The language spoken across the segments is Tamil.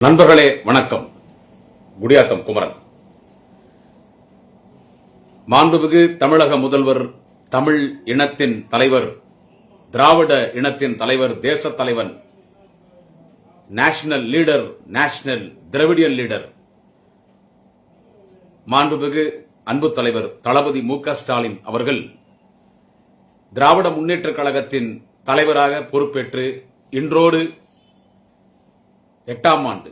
நண்பர்களே வணக்கம். குடியாத்தம் குமரன். மாண்புமிகு தமிழக முதல்வர், தமிழ் இனத்தின் தலைவர், திராவிட இனத்தின் தலைவர், தேச தலைவன், national leader, national Dravidian leader, மாண்புமிகு அன்பு தலைவர் தளபதி மு.க. ஸ்டாலின் அவர்கள் திராவிட முன்னேற்றக் கழகத்தின் தலைவராக பொறுப்பேற்று இன்றோடு 8ஆம் ஆண்டு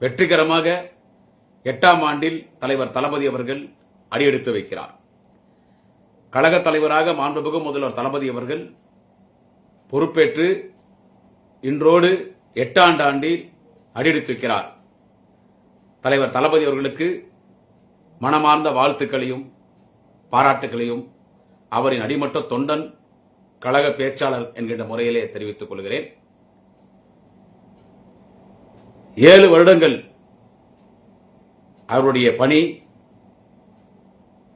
வெற்றிகரமாக 8ஆம் ஆண்டில் தலைவர் தளபதி அவர்கள் அடியெடுத்து வைக்கிறார். கழக தலைவராக மாண்புமிகு முதல்வர் தளபதி அவர்கள் பொறுப்பேற்று இன்றோடு 8ஆம் ஆண்டில் அடியெடுத்து வைக்கிறார். தலைவர் தளபதி அவர்களுக்கு மனமார்ந்த வாழ்த்துக்களையும் பாராட்டுகளையும் அவரின் அடிமட்ட தொண்டன், கழக பேச்சாளர் என்கின்ற முறையிலே தெரிவித்துக் கொள்கிறேன். 7 வருடங்கள் அவருடைய பணி,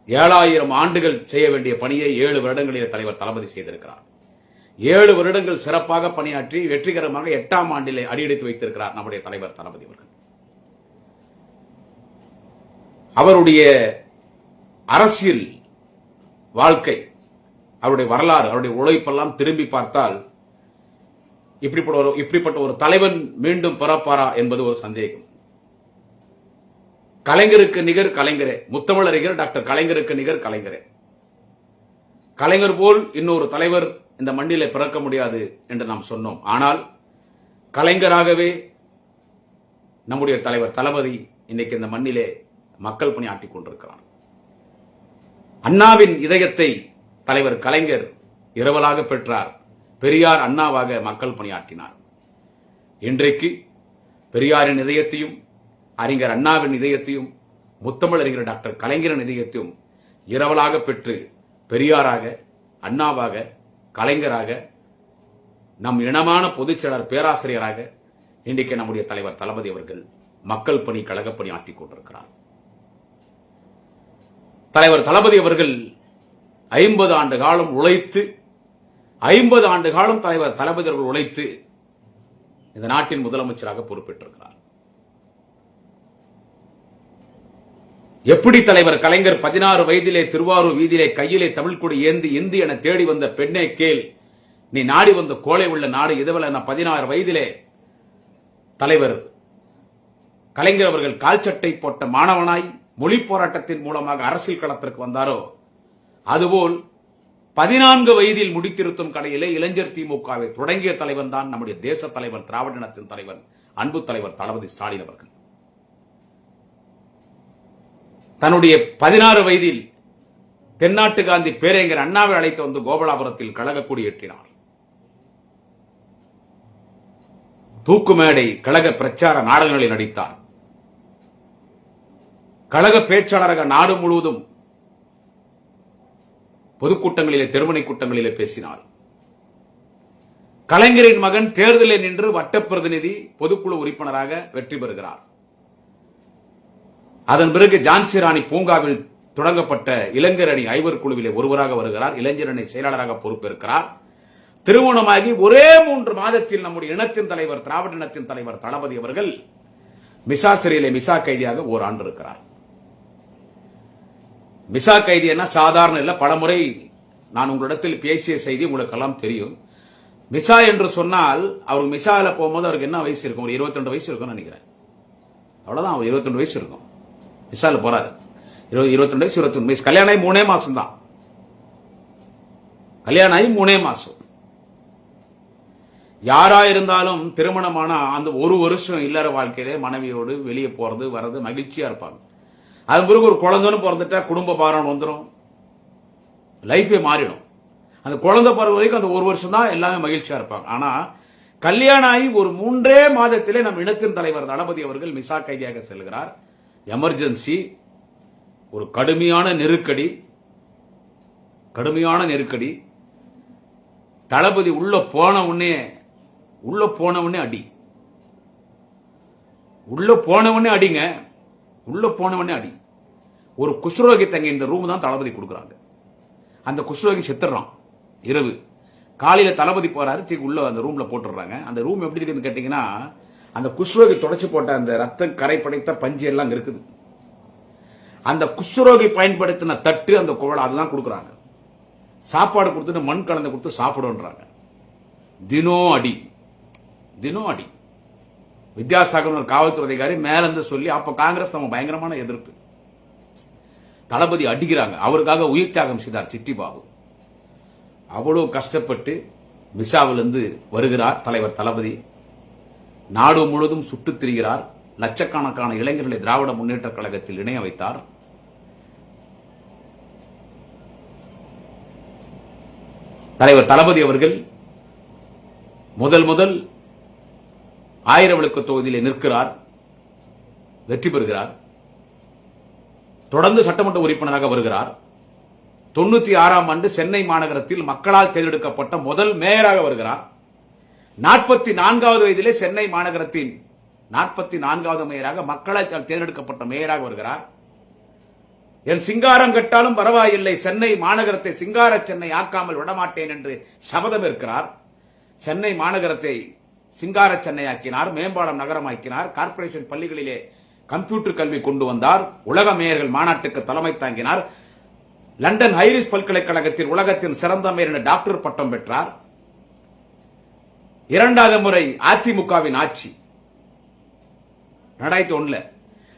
7000 ஆண்டுகள் செய்ய வேண்டிய பணியை 7 வருடங்களில் தலைவர் தளபதி செய்திருக்கிறார். 7 வருடங்கள் சிறப்பாக பணியாற்றி வெற்றிகரமாக 8ஆம் ஆண்டிலே அடியெடுத்து வைத்திருக்கிறார் நம்முடைய தலைவர் தளபதி அவர்கள். அவருடைய அரசியல் வாழ்க்கை, அவருடைய வரலாறு, அவருடைய உழைப்பெல்லாம் திரும்பி பார்த்தால் இப்படிப்பட்ட ஒரு தலைவன் மீண்டும் பிறப்பாரா என்பது ஒரு சந்தேகம். கலைஞருக்கு நிகர் கலைஞரே, முத்தமிழறிஞர் டாக்டர் கலைஞருக்கு நிகர் கலைஞரே. கலைஞர் போல் இன்னொரு தலைவர் இந்த மண்ணிலே பிறக்க முடியாது என்று நாம் சொன்னோம். ஆனால் கலைஞராகவே நம்முடைய தலைவர் தளபதி இன்னைக்கு இந்த மண்ணிலே மக்கள் பணி ஆற்றிக் கொண்டிருக்கிறார். அண்ணாவின் இதயத்தை தலைவர் கலைஞர் இரவலாக பெற்றார். பெரியார் அண்ணாவாக மக்கள் பணியாற்றினார். இன்றைக்கு பெரியாரின் இதயத்தையும், அறிஞர் அண்ணாவின் இதயத்தையும், முத்தமிழறிஞர் டாக்டர் கலைஞரின் இதயத்தையும் இரவலாக பெற்று பெரியாராக, அண்ணாவாக, கலைஞராக, நம் இனமான பொதுச்செயலாளர், பேராசிரியராக இன்றைக்கு நம்முடைய தலைவர் தளபதி அவர்கள் மக்கள் பணி, கழகப்பணி ஆற்றிக் கொண்டிருக்கிறார். தலைவர் தளபதி அவர்கள் 50 ஆண்டு காலம் உழைத்து, 50 ஆண்டு காலம் தலைவர் தளபதி அவர்கள் உழைத்து இந்த நாட்டின் முதலமைச்சராக பொறுப்பேற்றிருக்கிறார். எப்படி தலைவர் கலைஞர் 16 வயதிலே திருவாரூர் வீதியிலே கையிலே தமிழ் கொடி ஏந்தி இந்தி என தேடி வந்த பெண்ணே கேள், நீ நாடி வந்த கோலை உள்ள நாடு இதுவல்ல என 16 வயதிலே தலைவர் கலைஞர் அவர்கள் கால்சட்டை போட்ட மாணவனாய் மொழி போராட்டத்தின் மூலமாக அரசியல் களத்திற்கு வந்தாரோ, அதுபோல் 14 வயதில் முடித்திருத்தும் கடையிலே இளைஞர் திமுகவை தொடங்கிய தலைவன் தான் நம்முடைய தேச தலைவர், திராவிட இனத்தின் தலைவர், அன்பு தலைவர் தளபதி ஸ்டாலின் அவர்கள். தன்னுடைய 16 வயதில் தென்னாட்டு காந்தி பேரறிஞர் அண்ணாவை அழைத்து வந்து கோபாலபுரத்தில் கழக கொடி ஏற்றினார். தூக்குமேடை கழக பிரச்சார நாடகங்களில் நடித்தார். கழக பேச்சாளராக நாடு முழுவதும் பொதுக்கூட்டங்களிலே, தெருமனை கூட்டங்களிலே பேசினார். கலைஞரின் மகன் தேர்தலில் நின்று வட்ட பிரதிநிதி, பொதுக்குழு உறுப்பினராக வெற்றி பெறுகிறார். அதன் பிறகு ஜான்சி ராணி பூங்காவில் தொடங்கப்பட்ட இளைஞர் அணி ஐவர் குழுவிலே ஒருவராக வருகிறார். இளைஞர் அணி செயலாளராக பொறுப்பேற்கிறார். திருமணமாகி ஒரே 3 மாதத்தில் நம்முடைய இனத்தின் தலைவர், திராவிட இனத்தின் தலைவர் தளபதி அவர்கள் மிசா சிறையிலே மிசா கைதியாக ஓராண்டு இருக்கிறார். மிசா கைதி என்ன சாதாரண இல்ல. பலமுறை நான் உங்களிடத்தில் பேசிய செய்தி உங்களுக்கு எல்லாம் தெரியும். மிசா என்று சொன்னால் அவர் மிசால போகும்போது அவருக்கு என்ன வயசு இருக்கும்? ஒரு 22 வயசு இருக்கும் நினைக்கிறேன். அவ்வளவுதான், அவர் 22 வயசு இருக்கும். மிசால போறாரு. 22 வயசு, 21 வயசு. கல்யாணம் ஆகி 3 மாசம் தான். கல்யாணம் ஆகி 3 மாசம். யாரா இருந்தாலும் திருமணமான அந்த ஒரு வருஷம் இல்லற வாழ்க்கையிலே மனைவியோடு வெளியே போறது வர்றது மகிழ்ச்சியா இருப்பாங்க. அது பிறகு ஒரு குழந்தைன்னு பிறந்துட்டா குடும்ப பாரம் வந்துடும், லைஃபே மாறிடும். அந்த குழந்தை பிறகு வரைக்கும் அந்த ஒரு வருஷம் தான் எல்லாமே மகிழ்ச்சியா இருப்பாங்க. ஆனா கல்யாணம் ஆகி ஒரு 3 மாதத்திலே நம் இனத்தின் தலைவர் தளபதி அவர்கள் மிசா கைதியாக செல்கிறார். எமர்ஜென்சி, ஒரு கடுமையான நெருக்கடி. தளபதி உள்ள போன உடனே அடி, உள்ள போனவனே அடி. ஒரு குஷ்ரோகி தங்க இந்த ரூம் தான் தளபதி கொடுக்குறாங்க. அந்த குஷ்ரோகி செத்துறான் இரவு. காலையில தளபதி போறாரு, தூக்கி உள்ள அந்த ரூம்ல போட்டுறாங்க. அந்த ரூம் எப்படி இருக்குன்னு கேட்டீங்கன்னா, அந்த குஷ்ரோகி தொடச்சு போட்ட அந்த ரத்தம் கரை படைத்த பஞ்சு எல்லாம் இருக்குது. அந்த குஷ்ரோகி பயன்படுத்தின தட்டு அந்த குவளை அதுதான் கொடுக்குறாங்க. சாப்பாடு கொடுத்துட்டு மண் கலந்து கொடுத்து சாப்பிடுன்றாங்க. தினம் அடி தினம் அடி. வித்யாசாகர் காவல்துறை அதிகாரி மேலிருந்து சொல்லி அப்ப காங்கிரஸ் நம்ம பயங்கரமான எதிர்ப்பு. தளபதி அடிக்கிறாங்க. அவருக்காக உயிர் தியாகம் செய்தார் சிட்டி பாபு. அவ்வளவு கஷ்டப்பட்டு மிசாவிலிருந்து வருகிறார் தலைவர் தளபதி. நாடு முழுவதும் சுட்டுத் திரிகிறார். லட்சக்கணக்கான இளைஞர்களை திராவிட முன்னேற்ற கழகத்தில் இணைய வைத்தார். தலைவர் தளபதி அவர்கள் முதல் 1000 விளக்கு தொகுதியிலே நிற்கிறார், வெற்றி பெறுகிறார். தொடர்ந்து சட்டமன்ற உறுப்பினராக வருகிறார். 96ஆம் ஆண்டு சென்னை மாநகரத்தில் மக்களால் தேர்ந்தெடுக்கப்பட்ட முதல் மேயராக வருகிறார். 44வது வயதிலே சென்னை மாநகரத்தின் 44வது மேயராக மக்களால் தேர்ந்தெடுக்கப்பட்ட மேயராக வருகிறார். என் சிங்காரம் கட்டாலும் பரவாயில்லை, சென்னை மாநகரத்தை சிங்கார சென்னை ஆக்காமல் விடமாட்டேன் என்று சபதம் இருக்கிறார். சென்னை மாநகரத்தை சிங்கார சென்னை ஆக்கினார், மேம்பாலம் நகரமாக்கினார், கார்ப்பரேஷன் பள்ளிகளிலே கம்ப்யூட்டர் கல்வி கொண்டு வந்தார், உலக மேயர்கள் மாநாட்டுக்கு தலைமை தாங்கினார், லண்டன் ஐரிஷ் பல்கலைக்கழகத்தில் உலகத்தின் சிறந்த மேயர் என்ற டாக்டர் பட்டம் பெற்றார். 2வது முறை அதிமுகவின் ஆட்சி 2001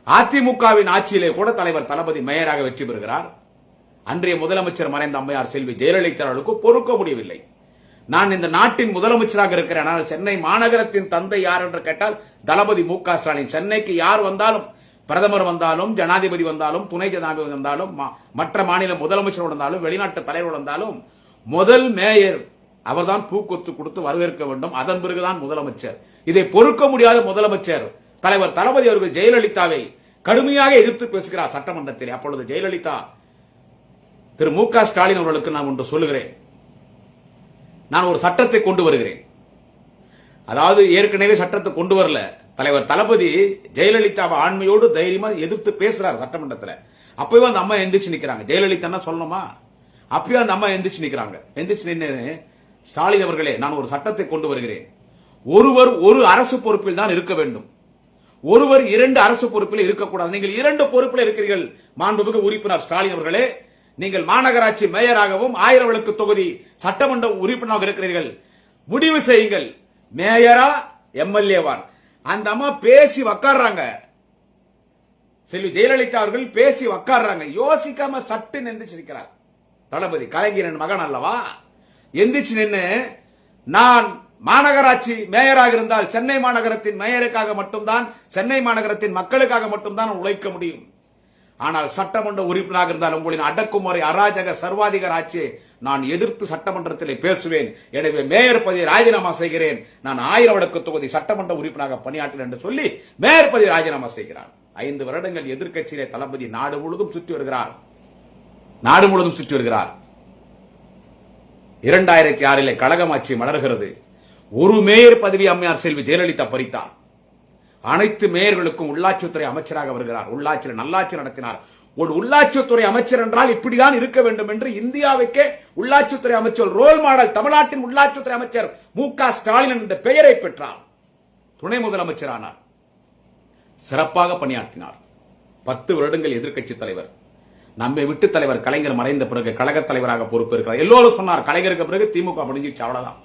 அதிமுகவின் ஆட்சியிலே கூட தலைவர் தளபதி மேயராக வெற்றி பெறுகிறார். அன்றைய முதலமைச்சர் மறைந்த அம்மையார் செல்வி ஜெயலலிதா அவர்களுக்கு பொறுக்க முடியவில்லை. நான் இந்த நாட்டின் முதலமைச்சராக இருக்கிறேன், ஆனால் சென்னை மாநகரத்தின் தந்தை யார் என்று கேட்டால் தளபதி மு.க. ஸ்டாலின். சென்னைக்கு யார் வந்தாலும், பிரதமர் வந்தாலும், ஜனாதிபதி வந்தாலும், துணை ஜனாதிபதி வந்தாலும், மற்ற மாநில முதலமைச்சர் வந்தாலும், வெளிநாட்டு தலைவர் வந்தாலும் முதல் மேயர் அவர்தான் பூக்கொத்து கொடுத்து வரவேற்க வேண்டும். அதன் பிறகுதான் முதலமைச்சர். இதை பொறுக்க முடியாத முதலமைச்சர் தலைவர் தளபதி அவர்கள் ஜெயலலிதாவை கடுமையாக எதிர்த்து பேசுகிறார் சட்டமன்றத்தில். அப்பொழுது ஜெயலலிதா திரு மு.க. ஸ்டாலின் அவர்களுக்கு நான் ஒன்று சொல்லுகிறேன், நான் ஒரு சட்டத்தை கொண்டு வருகிறேன். அதாவது ஏற்கனவே சட்டத்தை கொண்டு வரல, தலைவர் தளபதி ஜெயலலிதாவை ஆண்மையோடு தைரியமா எதிர்த்து பேசுறார் சட்டமன்றத்தில். அப்பவே அந்த அம்மா எந்திரிச்சு நிக்கிறாங்க. ஜெயலலிதா சொல்லணுமா? அப்பயும் அந்த அம்மா எந்திரிச்சு நிக்கிறாங்க. எந்திரிச்சு நின்று, ஸ்டாலின் அவர்களே, நான் ஒரு சட்டத்தை கொண்டு வருகிறேன். ஒருவர் ஒரு அரசு பொறுப்பில் தான் இருக்க வேண்டும், ஒருவர் 2 அரசு பொறுப்பில் இருக்கக்கூடாது. நீங்கள் 2 பொறுப்பில் இருக்கிறீர்கள் மாண்புமிகு உறுப்பினர் ஸ்டாலின் அவர்களே. நீங்கள் மாநகராட்சி மேயராகவும் 1000 விளக்கு தொகுதி சட்டமன்ற உறுப்பினராக இருக்கிறீர்கள். முடிவு செய்யுங்கள், மேயரா எம்எல்ஏவா? அந்த அம்மா பேசி உக்காடுறாங்க. செல்வி ஜெயலலிதா அவர்கள் பேசி உக்காடுறாங்க. யோசிக்காம சட்டு எந்திரிச்சு நிற்கிறார் தளபதி. கலைஞரின் மகன் அல்லவா? எந்திரிச்சு நின்று, நான் மாநகராட்சி மேயராக இருந்தால் சென்னை மாநகரத்தின் மேயருக்காக மட்டும்தான், சென்னை மாநகரத்தின் மக்களுக்காக மட்டும்தான் உழைக்க முடியும். ஆனால் சட்டமன்ற உறுப்பினராக இருந்தால் உங்களின் அடக்குமுறை அராஜக சர்வாதிகார ஆட்சியை நான் எதிர்த்து சட்டமன்றத்தில் பேசுவேன். எனவே மேயர் பதவியை ராஜினாமா செய்கிறேன். நான் 1000 விளக்கு தொகுதி சட்டமன்ற உறுப்பினராக பணியாற்றுகிறேன் என்று சொல்லி மேயர் பதவியை ராஜினாமா செய்கிறார். 5 வருடங்கள் எதிர்க்கட்சியிலே தளபதி நாடு முழுவதும் சுற்றி வருகிறார். 2006 கழகம் ஆட்சி மலர்கிறது. ஒரு மேயர் பதவி அம்மையார் செல்வி ஜெயலலிதா பறித்தார். அனைத்து மேயர்களுக்கும் உள்ளாட்சித்துறை அமைச்சராக வருகிறார். உள்ளாட்சியில் நல்லாட்சி நடத்தினார். ஒரு உள்ளாட்சித்துறை அமைச்சர் என்றால் இப்படிதான் இருக்க வேண்டும் என்று இந்தியாவுக்கே உள்ளாட்சித்துறை அமைச்சர் ரோல் மாடல் தமிழ்நாட்டின் உள்ளாட்சித்துறை அமைச்சர் மு.க. ஸ்டாலின் என்ற பெயரை பெற்றார். துணை முதலமைச்சரானார். சிறப்பாக பணியாற்றினார். 10 வருடங்கள் எதிர்க்கட்சி தலைவர். நம்மை விட்டு தலைவர் கலைஞர் மறைந்த பிறகு கழக தலைவராக பொறுப்பேற்கிறார். எல்லோரும் சொன்னார், கலைஞருக்கு பிறகு திமுக முடிஞ்சிச்சு, அவ்வளவுதான்.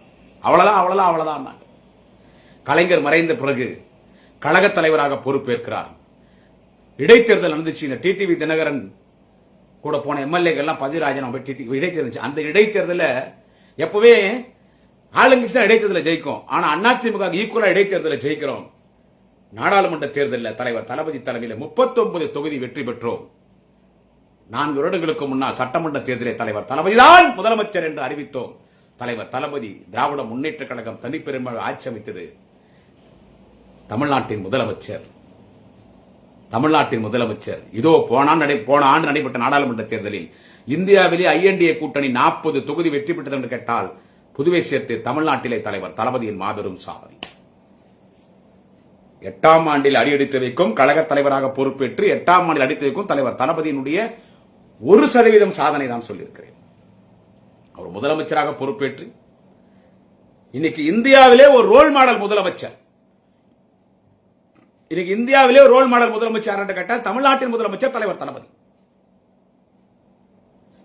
கலைஞர் மறைந்த பிறகு கழக தலைவராக பொறுப்பேற்கிறார். இடைத்தேர்தல் நடந்துச்சு. இந்த டிடிவி தினகரன் கூட போன எம்எல்ஏக்கள் எல்லாம் பதவி ராஜினாமா இடைத்தேர்தல். அந்த இடைத்தேர்தல எப்பவே ஆளுங்கட்சி தான் இடைத்தேர்தல ஜெயிக்கும். ஆனா அதிமுக ஈக்குவலா இடைத்தேர்தல ஜெயிக்கிறோம். நாடாளுமன்ற தேர்தலில் தலைவர் தளபதி தலைமையில் 39 தொகுதி வெற்றி பெற்றோம். 4 வருடங்களுக்கு முன்னால் சட்டமன்ற தேர்தலில் தலைவர் தளபதிதான் முதலமைச்சர் என்று அறிவித்தோம். தலைவர் தளபதி திராவிட முன்னேற்ற கழகம் தனிப்பெரும்பான்மை ஆட்சி அமைத்தது. தமிழ்நாட்டின் முதலமைச்சர் இதோ போன ஆண்டு நடைபெற்ற நாடாளுமன்ற தேர்தலில் இந்தியாவிலே ஐஎன்டிஏ கூட்டணி 40 தொகுதி வெற்றி பெற்றது என்று கேட்டால் புதுவை சேர்த்து தமிழ்நாட்டிலே தலைவர் தளபதியின் மாபெரும் சாதனை. 8ஆம் ஆண்டில் அடியெடுத்து வைக்கும் கழக தலைவராக பொறுப்பேற்று 8ஆம் ஆண்டில் அடித்து வைக்கும் தலைவர் தளபதியினுடைய 1% சாதனை தான் சொல்லியிருக்கிறேன். அவர் முதலமைச்சராக பொறுப்பேற்று இன்னைக்கு இந்தியாவிலே ஒரு ரோல் மாடல் முதலமைச்சர். இன்னைக்கு இந்தியாவிலே ரோல் மாடல் முதலமைச்சர் என்று கேட்டால் தமிழ்நாட்டின் முதலமைச்சர் தலைவர் தளபதி.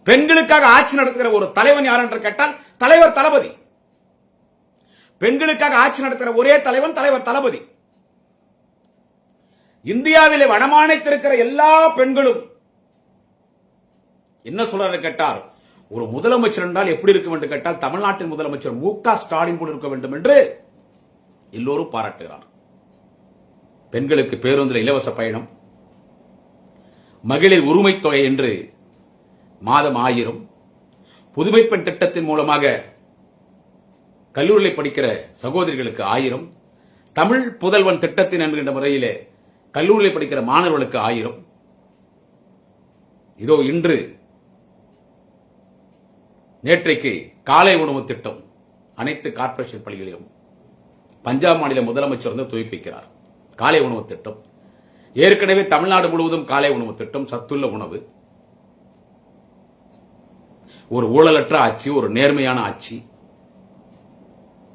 பெண்களுக்காக ஆட்சி நடத்துகிற ஒரு தலைவன் யார் என்று கேட்டால் தலைவர் தளபதி. பெண்களுக்காக ஆட்சி நடத்துகிற ஒரே தலைவன் தலைவர் தளபதி. இந்தியாவிலே வடமாநிலத்திருக்கிற எல்லா பெண்களும் என்ன சொல்றாரு கேட்டால், ஒரு முதலமைச்சர் என்றால் எப்படி இருக்க வேண்டும் கேட்டால் தமிழ்நாட்டின் முதலமைச்சர் மு.க. ஸ்டாலின் போல இருக்க வேண்டும் என்று எல்லோரும் பாராட்டுகிறார். பெண்களுக்கு பேருந்தில் இலவச பயணம், மகளிர் உரிமை தொகை என்று மாதம் 1000, புதுமை பெண் திட்டத்தின் மூலமாக கல்லூரியில் படிக்கிற சகோதரிகளுக்கு 1000, தமிழ் புதல்வன் திட்டத்தின் என்கின்ற முறையிலே கல்லூரியில் படிக்கிற மாணவர்களுக்கு 1000. இதோ இன்று நேற்றைக்கு காலை உணவு திட்டம் அனைத்து கார்ப்பரேஷன் பள்ளிகளிலும் பஞ்சாப் மாநில முதலமைச்சர் வந்து துவக்கி வைக்கிறார். காலை உணவு திட்டம் ஏற்கனவே தமிழ்நாடு முழுவதும் காலை உணவு திட்டம், சத்துள்ள உணவு. ஒரு ஊழலற்ற ஆட்சி, ஒரு நேர்மையான ஆட்சி,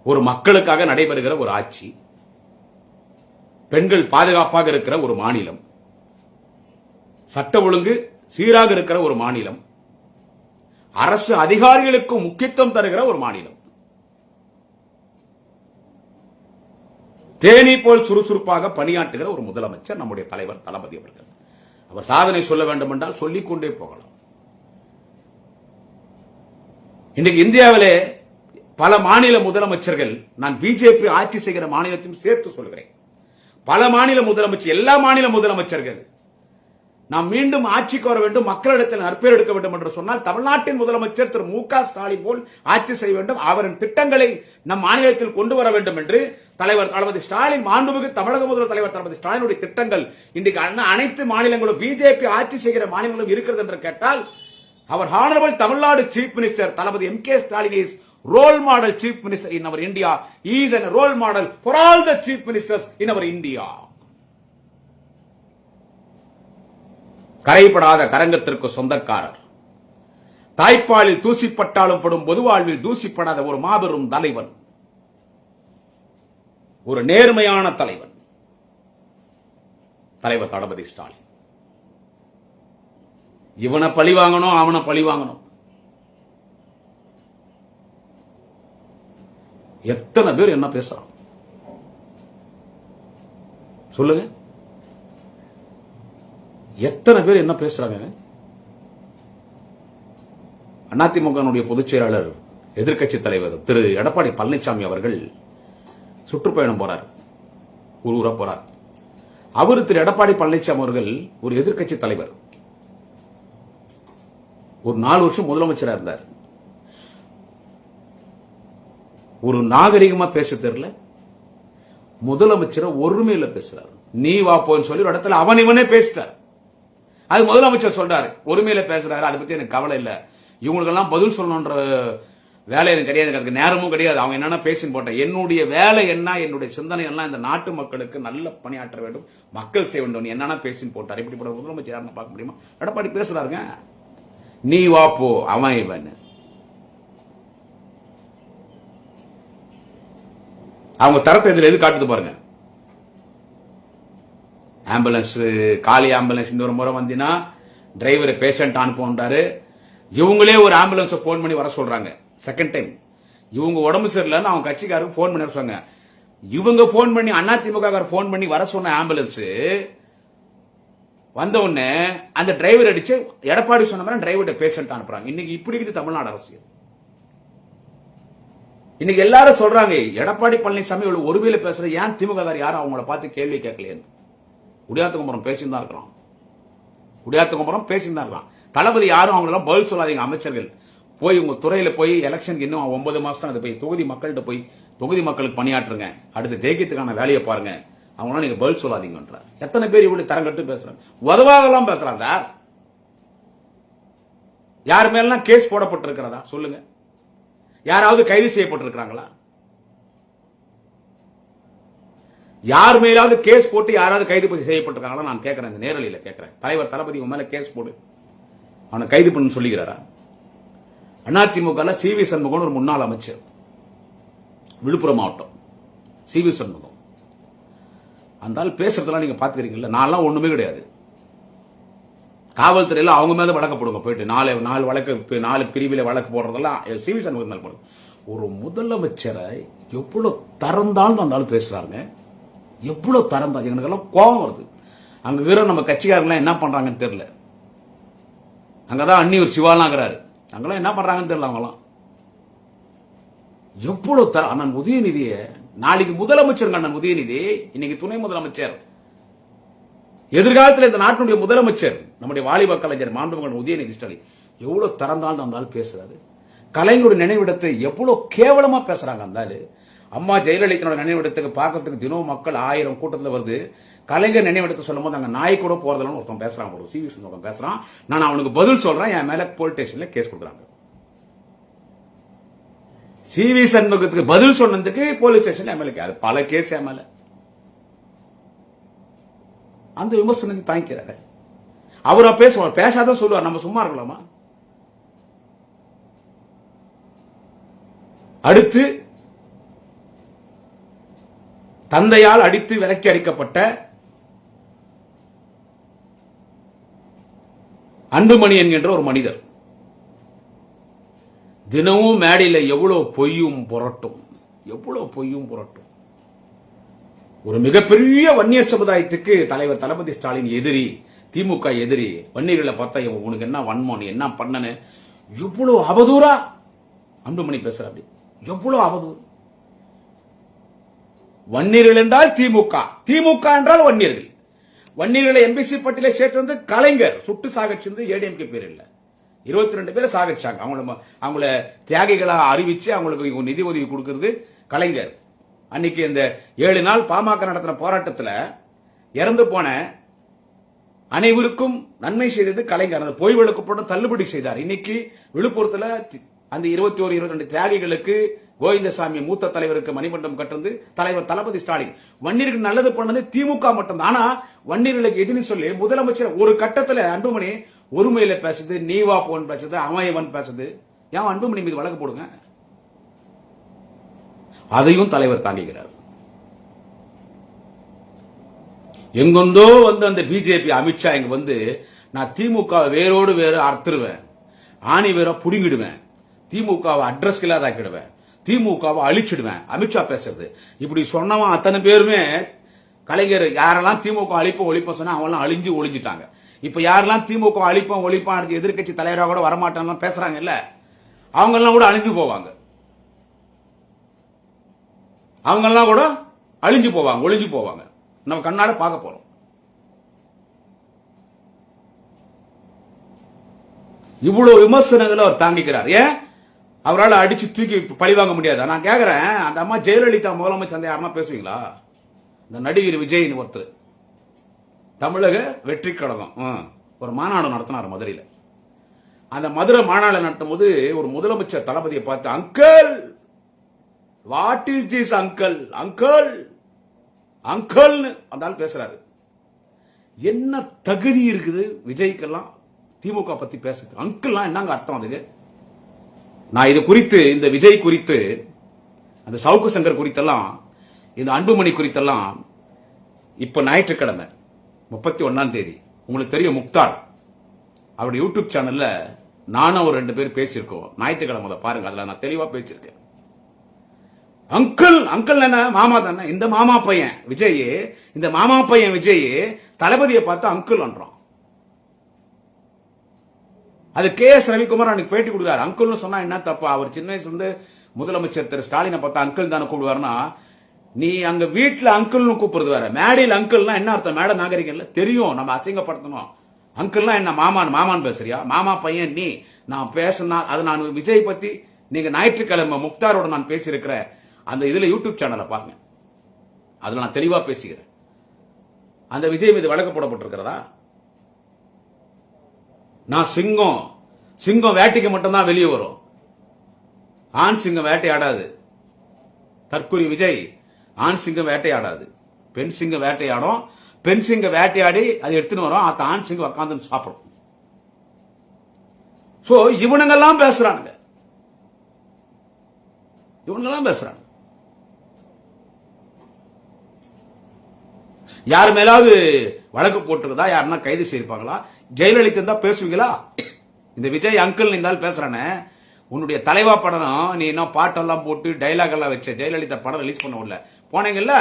ஒரு மக்களுக்காக நடைபெறுகிற ஒரு ஆட்சி, பெண்கள் பாதுகாப்பாக இருக்கிற ஒரு மாநிலம், சட்ட ஒழுங்கு சீராக இருக்கிற ஒரு மாநிலம், அரசு அதிகாரிகளுக்கு முக்கியத்துவம் தருகிற ஒரு மாநிலம். தேனி போல் சுறுசுறுப்பாக பணியாற்றுகிற ஒரு முதலமைச்சர் நம்முடைய தலைவர் தளபதி அவர்கள். அவர் சாதனை சொல்ல வேண்டும் என்றால் சொல்லிக் கொண்டே போகலாம். இன்றைக்கு இந்தியாவிலே பல மாநில முதலமைச்சர்கள், நான் பிஜேபி ஆட்சி செய்கிற மாநிலத்தையும் சேர்த்து சொல்கிறேன், பல மாநில முதலமைச்சர், எல்லா மாநில முதலமைச்சர்கள் நாம் மீண்டும் ஆட்சிக்கு வர வேண்டும், மக்களிடத்தில் நற்பெயர் எடுக்க வேண்டும் என்று சொன்னால் தமிழ்நாட்டின் முதலமைச்சர் திரு மு.க. ஸ்டாலின் போல் ஆட்சி செய்ய வேண்டும், அவரின் திட்டங்களை நம் மாநிலத்தில் கொண்டு வர வேண்டும் என்று தலைவர் தளபதி ஸ்டாலின், மாண்புமிகு தமிழக முதல்வர் தலைவர் தளபதி ஸ்டாலினுடைய திட்டங்கள் இன்றைக்கு அனைத்து மாநிலங்களும் பிஜேபி ஆட்சி செய்கிற மாநிலங்களும் இருக்கிறது என்று கேட்டால், அவர் ஹானரபிள் தமிழ்நாடு சீஃப் மினிஸ்டர் தளபதி M.K. Stalin is role model chief minister in our India. He is a role model for all the chief ministers in our India. கரைப்படாத கரங்கத்திற்கு சொந்தக்காரர், தாய்ப்பாலில் தூசிப்பட்டாலும் படும் பொது வாழ்வில் தூசிப்படாத ஒரு மாபெரும் தலைவன், ஒரு நேர்மையான தலைவன் தலைவர் தளபதி ஸ்டாலின். இவனை பழி வாங்கணும், அவனை பழி வாங்கணும். எத்தனை பேர் என்ன பேசுறான் சொல்லுங்க, எத்தனை பேர் என்ன பேசுறாங்க. அதிமுக பொதுச் செயலாளர் எதிர்க்கட்சி தலைவர் திரு எடப்பாடி பழனிசாமி அவர்கள் சுற்றுப்பயணம் போறார், ஊரூரா போறார். அவர் திரு எடப்பாடி பழனிசாமி அவர்கள் ஒரு எதிர்க்கட்சி தலைவர், ஒரு 4 வருஷம் முதலமைச்சரா இருந்தார். ஒரு நாகரிகமா பேச தெரியல, முதலமைச்சரை ஒருமையில பேசுறாரு. நீ வா போன்னு சொல்லி ஒரு இடத்துல அவன் இவனே பேசிட்டார். அது முதலமைச்சர் சொல்றாரு, ஒருமையில பேசுறாரு, அதை பத்தி எனக்கு கவலை இல்ல, இவங்களுக்கெல்லாம் பதில் சொல்லணும்ன்ற வேலை எனக்கு கிடையாது, எனக்கு நேரமும் கிடையாது, அவங்க என்னன்னா பேசின்னு போட்ட, என்னுடைய வேலை என்ன, என்னுடைய சிந்தனை எல்லாம் இந்த நாட்டு மக்களுக்கு நல்ல பணியாற்ற வேண்டும், மக்கள் செய்ய வேண்டும், என்னன்னா பேசின்னு போட்டார். இப்படிப்பட்ட முதலமைச்சர் யாருன்னு பார்க்க முடியுமா? எடப்பாடி பேசுறாருங்க, நீ வா போ, அவன் இவன். அவங்க தரத்தை இதுல எது காட்டுது பாருங்க. ஆம்புலன்ஸ், காலி ஆம்புலன்ஸ் இந்த ஒரு முறை வந்தீங்கன்னா டிரைவர் பேஷண்ட் அனுப்புறாரு. இவங்களே ஒரு ஆம்புலன்ஸ் போன் பண்ணி வர சொல்றாங்க. செகண்ட் டைம் இவங்க உடம்பு சரியில்லைன்னு அவங்க கட்சிக்காரருக்கு போன் பண்ணி வர சொன்னாங்க. இவங்க போன் பண்ணி அதிமுக போன் பண்ணி வர சொன்ன ஆம்புலன்ஸ் வந்த உடனே அந்த டிரைவர் அடிச்சு எடப்பாடி சொன்ன மாதிரி டிரைவர்கிட்ட பேஷண்ட் அனுப்புறாங்க. இன்னைக்கு இப்படி இருக்குது தமிழ்நாடு அரசியல். இன்னைக்கு எல்லாரும் சொல்றாங்க, எடப்பாடி பழனிசாமி ஒருவேளை பேசுற, ஏன் திமுக யாரும் அவங்கள பார்த்து கேள்வி கேட்கலையேன்னு. குடியாத்தகுமரம் பேசிட்டு தான் இருக்கிறோம், குடியாத்தகுமரம் பேசிட்டு தான் இருக்கிறோம். தளபதி யாரும் அவங்களெல்லாம் பதில் சொல்லாதீங்க. அமைச்சர்கள் போய் உங்க துறையில போய் எலெக்ஷனுக்கு இன்னும் 9 மாசம் தான், போய் தொகுதி மக்கள்கிட்ட போய் தொகுதி மக்களுக்கு பணியாற்றுங்க, அடுத்து ஜெயிக்கிறதுக்கான வேலையை பாருங்க, அவங்களாம் நீங்க பதில் சொல்லாதீங்கன்றார். எத்தனை பேர் இவ்வளவு தரங்கட்டு பேசுறாங்க, உதவாகலாம் பேசுறாங்க சார். யார் மேலாம் கேஸ் போடப்பட்டிருக்கிறதா சொல்லுங்க? யாராவது கைது செய்யப்பட்டிருக்கிறாங்களா? யார் மேலாவது கேஸ் போட்டு யாராவது கைது செய்யப்பட்டிருக்காங்களா? நான் கேட்கிறேன், இந்த நேரலையில கேட்கிறேன். தலைவர் தளபதி உன் மேல கேஸ் போடு, அவனை கைது பண்ணு சொல்லுகிறாரா? அதிமுக சி.வி. சண்முகம் ஒரு முன்னாள் அமைச்சர், விழுப்புரம் மாவட்டம் சி.வி. சண்முகம், அந்த ஆள் பேசுறதெல்லாம் நீங்க பாத்துக்கிறீங்கல்ல, நான்லாம் ஒண்ணுமே கிடையாது. காவல்துறையில அவங்க மேல வழக்கு போடுங்க, போயிட்டு நாலு வழக்கு 4 பிரிவில வழக்கு போடுறதெல்லாம் சிவி சண்முகம் மேல போடுங்க. ஒரு முதலமைச்சரை எவ்வளவு தரந்தாலும் அந்த ஆள் பேசுறாங்க, எவ்வளவு தரந்தா, எங்களுக்கெல்லாம் கோபம் வருது. அங்க இருக்கிற நம்ம கட்சிக்காரங்களாம் என்ன பண்றாங்கன்னு தெரியல. அங்கதான் அன்னியூர் சிவாலாங்கிறாரு, அங்கெல்லாம் என்ன பண்றாங்கன்னு தெரியல. அவங்களாம் எவ்வளவு அண்ணன் உதயநிதியை, நாளைக்கு முதலமைச்சர் அண்ணன் உதயநிதி, இன்னைக்கு துணை முதலமைச்சர், எதிர்காலத்தில் இந்த நாட்டினுடைய முதலமைச்சர் நம்முடைய வாலிப கலைஞர் மாண்புமிகு உதயநிதி ஸ்டாலின் எவ்வளவு தரந்தாலும் அந்த ஆள் பேசுறாரு. கலைஞருடைய நினைவிடத்தை எவ்வளவு கேவலமா பேசுறாங்க அந்த ஆளு. அம்மா ஜெயலலிதா நினைவிடத்துக்கு பார்க்கறதுக்கு தினம் மக்கள் 1000 கூட்டத்தில் வருது. கலைஞர் நினைவிடத்தை சொல்லும் போது அங்க நாய் கூட போறதுல ஒருத்தன் பேசுறான், ஒரு சிவி சண்முகம் பேசுறான். நான் அவனுக்கு பதில் சொல்றேன், என் மேல போலீஸ் ஸ்டேஷன்ல கேஸ் கொடுக்குறாங்க. சிவி சண்முகத்துக்கு பதில் சொன்னதுக்கு போலீஸ் ஸ்டேஷன்ல என் மேல பல கேஸ் என் மேல. அந்த விமர்சனத்தை தாங்கிக்கிறாரு. அவரா பேசுவார், பேசாதான் சொல்லுவார், நம்ம சும்மா இருக்கலாமா? அடுத்து தந்தையால் அடித்து விலக்கி அடிக்கப்பட்ட அன்புமணி என்கின்ற ஒரு மனிதர் தினமும் மேடையில் எவ்வளவு பொய்யும் புரட்டும், எவ்வளவு பொய்யும் புரட்டும். ஒரு மிகப்பெரிய வன்னியர் சமுதாயத்துக்கு தலைவர் தளபதி ஸ்டாலின் எதிரி, திமுக எதிரி. வன்னியர்களை பார்த்தா உனக்கு என்ன வன்மம், என்ன பண்ணனு, எவ்வளவு அவதூறா அன்புமணி பேசுற, அப்படி எவ்வளவு அவதூறு. வன்னியர்கள் என்றால் திமுக, திமுக என்றால் வன்னியர்கள். வன்னியர்களை எம்பிசி பட்டியலை சேர்த்து கலைஞர் சுட்டு சாகடிச்சிருந்து ஏடிஎம்கே பேர் இல்ல, 22 பேரை சாகடிச்சாங்க. அவங்கள தியாகிகளா அறிவிச்சு அவங்களுக்கு நிதி உதவி கொடுக்கிறது கலைஞர். அன்னைக்கு இந்த 7 நாள் பாமக நடத்தின போராட்டத்தில் இறந்து போன அனைவருக்கும் நன்மை செய்தது கலைஞர். அந்த பொய் வழக்கு போட்டு தள்ளுபடி செய்தார். இன்னைக்கு விழுப்புரத்தில் அந்த 21-22 தியாகிகளுக்கு கோவிந்தசாமி மூத்த தலைவருக்கு மணிமண்டபம் கட்டுறது தலைவர் தளபதி ஸ்டாலின். வன்னியர்களுக்கு நல்லது பண்ணது திமுக மட்டும். ஆனா வன்னியர்களுக்கு எதிர்த்து சொல்லி முதலமைச்சர் ஒரு கட்டத்தில் அன்புமணி ஒருமையில பேசுது, நீவா போன் பேசுது, அமைவன் பேசுது. ஏன் அன்புமணி மீது வழக்கு போடுங்க, அதையும் தலைவர் தாங்குகிறார். எங்கொந்தோ வந்து அந்த பிஜேபி அமித்ஷா இங்க வந்து நான் திமுக வேரோடு வேறு அறுத்துருவேன், ஆணி வேற புடுங்கிடுவேன், திமுகவை அட்ரஸ் இல்லாதாக்கிடுவேன், திமுகவை அழிச்சிடுவேன். அமித்ஷா பேசுறது இப்படி சொன்னவன் அத்தனை பேருமே கலைஞர் யாரெல்லாம் திமுக அழிப்போம் ஒழிப்போம் சொன்னா அவெல்லாம் அழிஞ்சு ஒழிஞ்சிட்டாங்க. இப்ப யாரெல்லாம் திமுக அழிப்போம் ஒழிப்பான் எதிர்கட்சி தலைவராக கூட வரமாட்டாங்க பேசுறாங்க இல்ல, அவங்க எல்லாம் கூட அழிஞ்சு போவாங்க, அவங்க எல்லாம் கூட அழிஞ்சு போவாங்க, ஒளிஞ்சு போவாங்க. நம்ம கண்ணால பார்க்க போறோம். இவ்வளவு விமர்சனங்களை அவர் தாங்கிக்கிறார். ஏன் அவரால் அடிச்சு தூக்கி பழி வாங்க முடியாது. நான் கேக்குறேன், அந்த அம்மா ஜெயலலிதா முதலமைச்சர் யாருன்னா பேசுவீங்களா? இந்த நடிகர் விஜய் ஒருத்தர் தமிழக வெற்றி கழகம் ஒரு மாநாடு நடத்தினார் மதுரையில். அந்த மதுரை மாநாடு நடத்தும் போது ஒரு முதலமைச்சர் தளபதியை பார்த்து uncle, what is this uncle, uncle uncle அந்த ஆள் பேசுறாரு. என்ன தகுதி இருக்குது விஜய்க்கெல்லாம் திமுக பத்தி பேசுறது? அங்கிள்லாம் என்னங்க அர்த்தம் அதுக்கு? நான் இது குறித்து, இந்த விஜய் குறித்து, அந்த சவுக்கு சங்கர் குறித்தெல்லாம், இந்த அன்புமணி குறித்தெல்லாம் இப்ப ஞாயிற்றுக்கிழமை 31ஆம் தேதி உங்களுக்கு தெரியும் முக்தார் அவருடைய யூடியூப் சேனல்ல நானும் ஒரு 2 பேர் பேசியிருக்கோம். ஞாயிற்றுக்கிழமை பாருங்க, அதுல நான் தெளிவா பேசியிருக்கேன். அங்கிள் அங்கிள் என்ன மாமா தானே இந்த மாமா பையன் விஜய், இந்த மாமா பையன் விஜய் தளபதியை பார்த்து அங்கிள் அன்றான். அது KS ரவிக்குமார் அன்னைக்கு பேட்டி கொடுத்தாரு. அங்கிள்னு சொன்னா என்ன தப்பா? அவர் சின்ன வயசுல இருந்து முதலமைச்சர் திரு ஸ்டாலினை பார்த்தா அங்கிள் தானே கூப்பிடுவாருன்னா, நீ அங்க வீட்டுல அங்கிள்னு கூப்பிடுறது வேற, மேடையில் அங்கிள்னா என்ன அர்த்தம்? மேடை நாகரிகம் இல்ல, தெரியும், நம்ம அசிங்கப்படுத்தணும். அங்கிள்னா என்ன மாமான் பேசுறியா? மாமா பையன் நீ. நான் பேசினா அது நான் விஜய் பத்தி நீங்க ஞாயிற்றுக்கிழமை முக்தாரோட நான் பேசியிருக்கிற அந்த இதுல யூடியூப் சேனலை பாருங்க, அதுல நான் தெளிவா பேசுகிறேன். அந்த விஜய் மீது வழக்கு போடப்பட்டிருக்கிறதா? நான் சிங்கம் வேட்டைக்கு மட்டும்தான் வெளியே வரும், ஆண் சிங்கம் வேட்டையாடாது. தற்கொலை விஜய் ஆண் சிங்கம் வேட்டையாடாது, பெண் சிங்கம் வேட்டையாடும். பெண் சிங்கம் வேட்டையாடி அதை எடுத்துன்னு வரும், அந்த ஆண் சிங்கம் உட்காந்து சாப்பிடும். சோ இவனுங்கெல்லாம் பேசுறானுங்க, இவனுங்கெல்லாம் பேசுறாங்க. யார் மேலாவது வழக்கு போட்டுருதா? யாருன்னா கைது செய்திருப்பாங்களா? ஜெயலலிதா தான் பேசுவீங்களா? இந்த விஜய் அங்கிள் இருந்தாலும் பேசுறானே, உன்னுடைய தலைவா படம் நீ இன்னும் பாட்டெல்லாம் போட்டு டைலாக் எல்லாம் வச்ச ஜெயலலிதா படம் ரிலீஸ் பண்ண முடியல போனீங்கல்ல.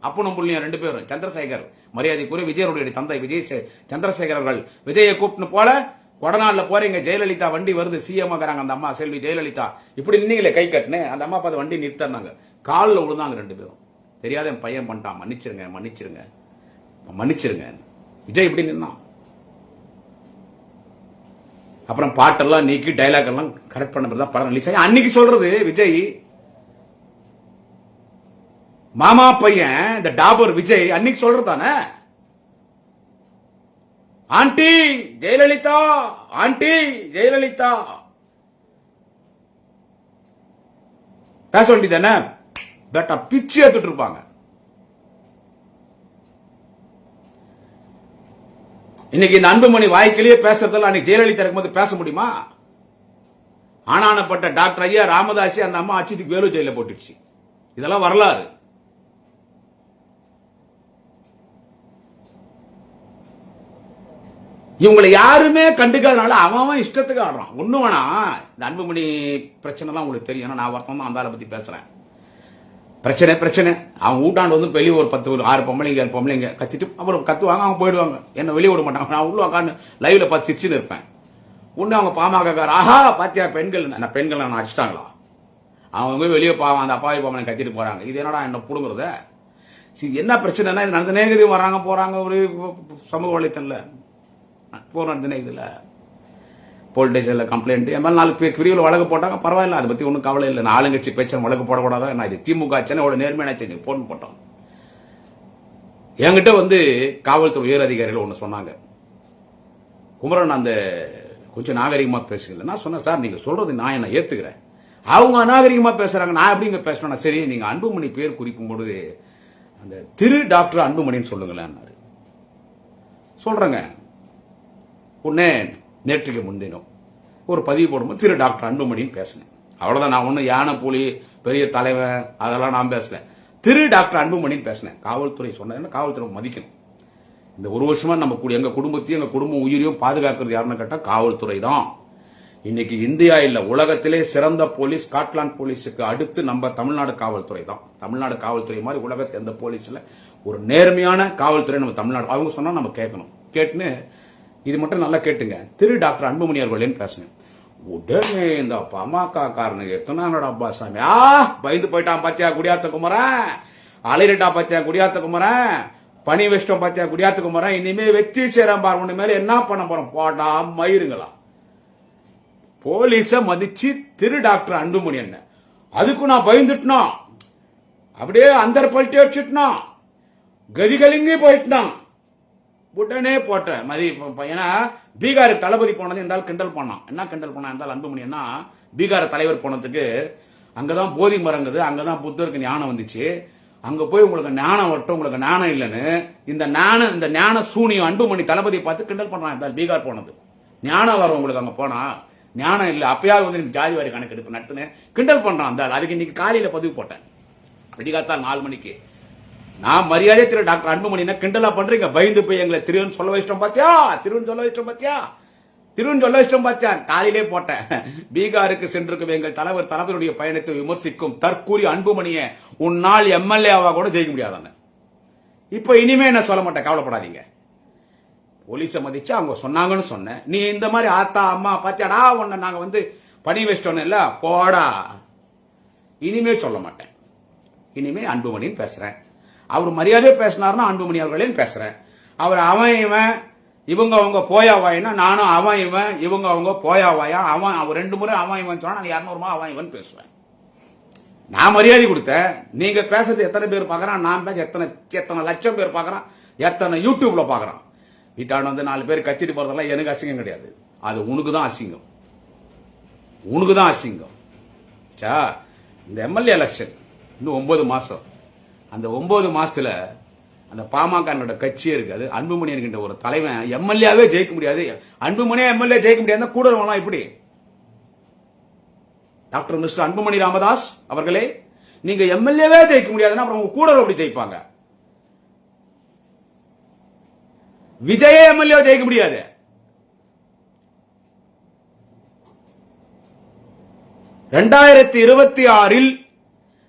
அப்பனும் புள்ளியும் 2 பேரும் சந்திரசேகர், மரியாதைக்குரிய விஜயனுடைய தந்தை விஜய் சந்திரசேகர் அவர்கள் விஜயை கூப்பிட்டு போல கொடநாள்ல போறீங்க, ஜெயலலிதா வண்டி வருது, சிஎம் ஆகிறாங்க அந்த அம்மா செல்வி ஜெயலலிதா, இப்படி நின்னீங்களே கை கட்டுன்னு, அந்த அம்மா பார்த்து வண்டி நிறுத்தினாங்க, காலில் விழுந்தாங்க 2 பேரும். தெரியாத என் பையன் பண்ணிட்டான், மன்னிச்சிருங்க மன்னிச்சிருங்க மன்னிச்சிருங்க. விஜய் இப்படி நின்னான். அப்புறம் பாட்டெல்லாம் நீக்கி டைலாக் எல்லாம் கரெக்ட் பண்ண தான் படம் ரிலீஸ் ஆகி அன்னைக்கு சொல்றது விஜய் மாமா பையன் இந்த டாபர் விஜய் அன்னைக்கு சொல்றதானே, ஆண்டி ஜெயலலிதா ஆண்டி ஜெயலலிதா பேச வேண்டியதானே. பேட்டா பிச்சு ஏத்துட்டு இருப்பாங்க. இன்னைக்கு இந்த அன்புமணி வாய்க்கிலேயே பேசுறதெல்லாம் அன்னைக்கு ஜெயலலிதா இருக்கும்போது பேச முடியுமா? ஆனானப்பட்ட டாக்டர் ஐயா ராமதாசி அந்த அம்மா அச்சுத்துக்கு வேலு ஜெயில போட்டுச்சு. இதெல்லாம் வரலாறு. இவங்களை யாருமே கண்டுக்காதனால அவன் இஷ்டத்துக்கு ஆடுறான். ஒண்ணு வேணா இந்த அன்புமணி பிரச்சனை எல்லாம் உங்களுக்கு தெரியும். நான் ஒருத்தன் தான் அந்த பத்தி பேசுறேன். பிரச்சனை பிரச்சனை அவன் ஊட்டாண்டு வந்து வெளியே ஒரு 10 6 பொம்பளைங்க 7 பொம்பளைங்க கத்திட்டு அப்புறம் கத்துவாங்க, அவங்க போயிடுவாங்க. என்ன வெளியே விட மாட்டாங்க. நான் உள்ள உட்காந்து லைவ்ல பார்த்து சிரிச்சுன்னு இருப்பேன். ஒண்ணு அவங்க பாமக ஆஹா பாத்தியா பெண்கள் பெண்கள் நான் அடிச்சிட்டாங்களா, அவங்க வெளியே பாவம் அந்த அப்பாவி பொம்பளை கத்திட்டு போறாங்க. இது என்னடா என்ன புடுங்குறத? என்ன பிரச்சனைனா இது நடந்த நேரடி வராங்க போறாங்க. ஒரு சமூக வலைத்தள போற இதுல போலீஸ் ஸ்டேஷன்ல கம்ப்ளைண்ட் என் மேல 4 பேர் பிரிவில் வழக்கு போட்டாங்க. பரவாயில்ல, அதை பத்தி ஒன்றும் கவலை இல்லை. நான் ஆளுங்கட்சி பேச்ச வழக்கு போடக்கூடாதா? நான் இது திமுக சென்னையோட நேர்மையான தெரிஞ்சு போட்டோம். என்கிட்ட வந்து காவல்துறை உயர் அதிகாரிகள் ஒன்று சொன்னாங்க, குமரன் அந்த கொஞ்சம் நாகரிகமா பேசுகிறேன். நான் சொன்னேன், சார் நீங்க சொல்றது நான் என்ன ஏத்துக்கிறேன், அவங்க அநாகரிகமா பேசுறாங்க, நான் எப்படிங்க பேசணும்? சரி நீங்க அன்புமணி பேர் குறிக்கும் பொழுது அந்த திரு டாக்டர் அன்புமணின்னு சொல்லுங்களேன். சொல்றேங்க. உடனே நேற்றுக்கு முன்தினம் ஒரு பதிவு போடும்போது திரு டாக்டர் அன்புமணின்னு பேசினேன். அவ்வளவுதான். நான் ஒன்னும் யானை புலி பெரிய தலைவன் அதெல்லாம் நான் பேசல. திரு டாக்டர் அன்புமணின்னு பேசினேன். காவல்துறை சொன்னா காவல்துறை மதிக்கணும். இந்த ஒரு வருஷமா நம்ம எங்க குடும்பத்தையும் எங்க குடும்ப உயிரையும் பாதுகாக்கிறது யாருன்னு கேட்டா காவல்துறை தான். இன்னைக்கு இந்தியா இல்ல உலகத்திலே சிறந்த போலீஸ் ஸ்காட்லாந்து போலீஸுக்கு அடுத்து நம்ம தமிழ்நாடு காவல்துறை தான். தமிழ்நாடு காவல்துறை மாதிரி உலகத்தில் எந்த போலீஸ்ல ஒரு நேர்மையான காவல்துறை நம்ம தமிழ்நாடு. அவங்க சொன்னா நம்ம கேட்கணும். கேட்டுன்னு இது மட்டும் நல்லா கேட்டுங்க. திரு டாக்டர் அன்புமணி அவர்களேன்னு பேசுங்க. உடனே இந்த பாமக காரனுக்கு எத்தனாங்கடா அப்பா சாமி பயந்து போயிட்டான் பாத்தியா குடியாத்த குமரன், அலைரிட்டா பாத்தியா குடியாத்த குமரன், பனி வெஷ்டம் பாத்தியா குடியாத்த குமரன், இனிமே வெற்றி சேரம் பாரு மேல என்ன பண்ண போறோம் போடா மயிருங்களா. போலீஸ மதிச்சு திரு டாக்டர் அன்புமணி என்ன அதுக்கும் நான் பயந்துட்டா, அப்படியே அந்த பல்ட்டி வச்சுட்டா, கதிகலிங்கி போயிட்டான். உடனே போட்டேன் மதி. ஏன்னா பீகார் தளபதி போனது இருந்தாலும் கிண்டல் பண்ணான். என்ன கிண்டல் பண்ணா இருந்தாலும் அன்புமணி என்ன பீகார் தலைவர் போனதுக்கு அங்கதான் போதி மரங்குது, அங்கதான் புத்தருக்கு ஞானம் வந்துச்சு, அங்க போய் உங்களுக்கு ஞானம் வரட்டும், உங்களுக்கு ஞானம் இல்லைன்னு இந்த ஞான சூனியம் அன்புமணி தளபதி பார்த்து கிண்டல் பண்றான். பீகார் போனது ஞானம் வரும் உங்களுக்கு, அங்க போனா ஞானம் இல்ல, அப்பயாவது வந்து ஜாதி வாரி கணக்கு எடுப்பு நடத்துன்னு கிண்டல் பண்றான். அதுக்கு இன்னைக்கு காலையில பதிவு போட்டேன். விடிகாத்தால் 4 மணிக்கு. நான் மரியாதை திரு டாக்டர் அன்புமணி கிண்டலா பண்றீங்க, பயந்து போய் எங்களை திருவன் சொல்ல வச்சிட்டோம் பாத்தியா, திருவன் சொல்ல வச்சிட்டோம் பாத்தியா, திருவன் சொல்ல வச்சிட்டோம் பாத்தியா. காலையிலே போட்டேன். பீகாருக்கு சென்றிருக்கும் எங்கள் தலைவருடைய பயணத்தை விமர்சிக்கும் தற்கூரி அன்புமணியை உன்னால் எம்எல்ஏவா கூட ஜெயிக்க முடியாதான. இப்ப இனிமே என்ன சொல்ல மாட்டேன், கவலைப்படாதீங்க. போலீஸை மதிச்சு அவங்க சொன்னாங்கன்னு சொன்னேன். நீ இந்த மாதிரி ஆத்தா அம்மா பாத்தியாடா உன்னை நாங்க வந்து பணி வச்சிட்டோன்னு இல்ல போடா, இனிமே சொல்ல மாட்டேன். இனிமே அன்புமணின்னு பேசுறேன். அவர் மரியாதையே பேசினார்னா அன்புமணி அவர்களேன்னு பேசுறேன். அவர் அவன் இவன் இவங்க அவங்க போயாவாயினா நானும் அவன் இவன் இவங்க அவங்க போயாவாயா, அவன் அவர் 2 முறை அவன் இவன் சொன்னா 200 அவன் இவன் பேசுவேன். நான் மரியாதை கொடுத்தேன். நீங்க பேசுறது எத்தனை பேர் பாக்குறான், நான் பேச எத்தனை லட்சம் பேர் பாக்குறான், எத்தனை யூடியூப்ல பாக்குறான். வீட்டாண்டு வந்து 4 பேர் கத்திட்டு போறதெல்லாம் எனக்கு அசிங்கம் கிடையாது. அது உனக்கு தான் அசிங்கம், உனக்கு தான் அசிங்கம். இந்த எம்எல்ஏ எலெக்ஷன் இன்னும் 9 மாசம். அந்த 9 மாசத்துல அந்த பாமக கட்சியே இருக்காது. அன்புமணி என்கின்ற ஒரு தலைவன் எம்எல்ஏவே ஜெயிக்க முடியாது. அன்புமணியே எம்எல்ஏ ஜெயிக்க முடியாது. கூட இப்படி டாக்டர் மிஸ்டர் அன்புமணி ராமதாஸ் அவர்களே, நீங்க எம்எல்ஏவே ஜெயிக்க முடியாதுன்னா அப்புறம் உங்க கூட எப்படி ஜெயிப்பாங்க? விஜய் எம்எல்ஏ ஜெயிக்க முடியாது. ரெண்டாயிரத்தி 26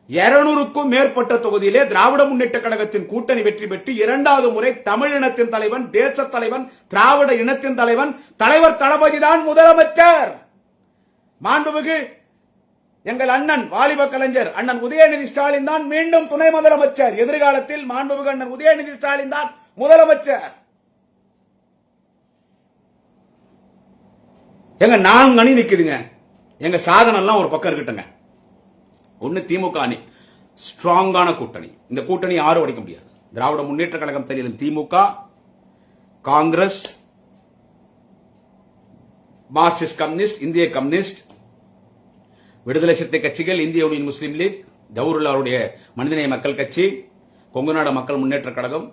200க்கும் மேற்பட்ட தொகுதியிலே திராவிட முன்னேற்ற கழகத்தின் கூட்டணி வெற்றி பெற்று இரண்டாவது முறை தமிழ் இனத்தின் தலைவன், தேச தலைவன், திராவிட இனத்தின் தலைவன் தலைவர் தளபதி தான் முதலமைச்சர். மாண்புமிகு எங்கள் அண்ணன் வாலிப கலைஞர் அண்ணன் உதயநிதி ஸ்டாலின் தான் மீண்டும் துணை முதலமைச்சர். எதிர்காலத்தில் மாண்புமிகு அண்ணன் உதயநிதி ஸ்டாலின் தான் முதலமைச்சர். எங்க 4 அணி நிக்குதுங்க. எங்க சாதனம் எல்லாம் ஒரு பக்கம் இருக்கட்டுங்க. ஒன்னு திமுக அணி, ஸ்ட்ராங்கான கூட்டணி. இந்த கூட்டணி யாரும் உடைக்க முடியாது. திராவிட முன்னேற்ற கழகம் தெரியும், திமுக, காங்கிரஸ், மார்க்சிஸ்ட் கம்யூனிஸ்ட், இந்திய கம்யூனிஸ்ட், விடுதலை சிறுத்தை கட்சிகள், இந்திய யூனியன் முஸ்லீம் லீக், ஜவஹர்லால் அவருடைய மனிதநேய மக்கள் கட்சி, கொங்குநாடு மக்கள் முன்னேற்ற கழகம்,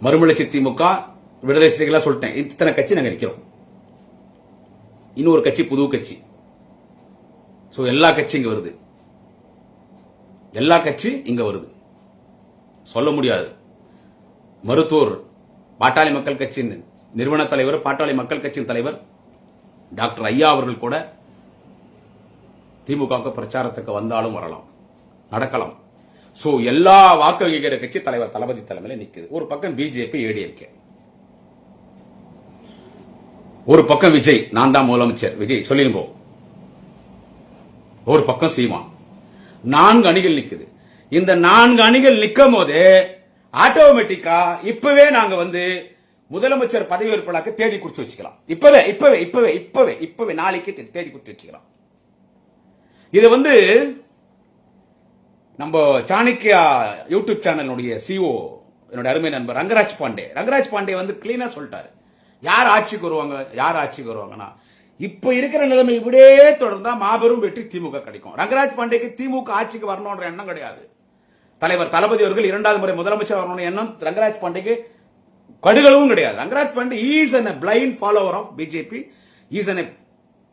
மறுமலர்ச்சி திமுக, விடுதலை சிறுத்தைகள் சொல்லிட்டேன். இத்தனை கட்சி நாங்க இருக்கிறோம். இன்னொரு கட்சி புது கட்சி. சோ எல்லா கட்சி இங்க வருது. எல்லா கட்சி இங்க வருது. சொல்ல முடியாது. மருத்துவர் பாட்டாளி மக்கள் கட்சியின் நிறுவன தலைவர், பாட்டாளி மக்கள் கட்சியின் தலைவர் டாக்டர் ஐயா அவர்கள் கூட திமுக பிரச்சாரத்துக்கு வந்தாலும் வரலாம், நடக்கலாம். சோ எல்லா வாக்கு வகிக்கிற கட்சி தலைவர் தளபதி தலைமையில நிக்குது. ஒரு பக்கம் பிஜேபி, ஏடிஎம்கே, ஒரு பக்கம் விஜய், நான் தான் முதலமைச்சர் விஜய் சொல்லிருங்கோ, ஒரு பக்கம் சீமான். 4 அணிகள் நிக்குது. இந்த 4 அணிகள் நிக்கும் போது ஆட்டோமேட்டிக்கா இப்பவே நாங்க முதலமைச்சர் பதவி ஏற்பாடுக்கு தேதி குறிச்சு வச்சுக்கலாம். இப்பவே நாளைக்கு தேதி குறிச்சு வச்சுக்கலாம். இது நம்ம சாணக்கியா யூடியூப் சேனலுடைய சிஓ என்னோட அருமை நண்பர் ரங்கராஜ் பாண்டே கிளீனா சொல்லிட்டாரு. யார் ஆட்சிக்கு வருவாங்கன்னா இப்ப இருக்கிற நிலைமை இப்படியே தொடர்ந்தா மாபெரும் வெற்றி திமுக கிடைக்கும். ரங்கராஜ் பாண்டேக்கு திமுக ஆட்சிக்கு வரணும்ன்ற எண்ணம் கிடையாது. தலைவர் தளபதி அவர்கள் 2வது முறை முதலமைச்சர் வரணும்னு எண்ணம் ரங்கராஜ் பாண்டேக்கு கடுகளவும் கிடையாது. Rangaraj Pandey is a blind follower of BJP. He is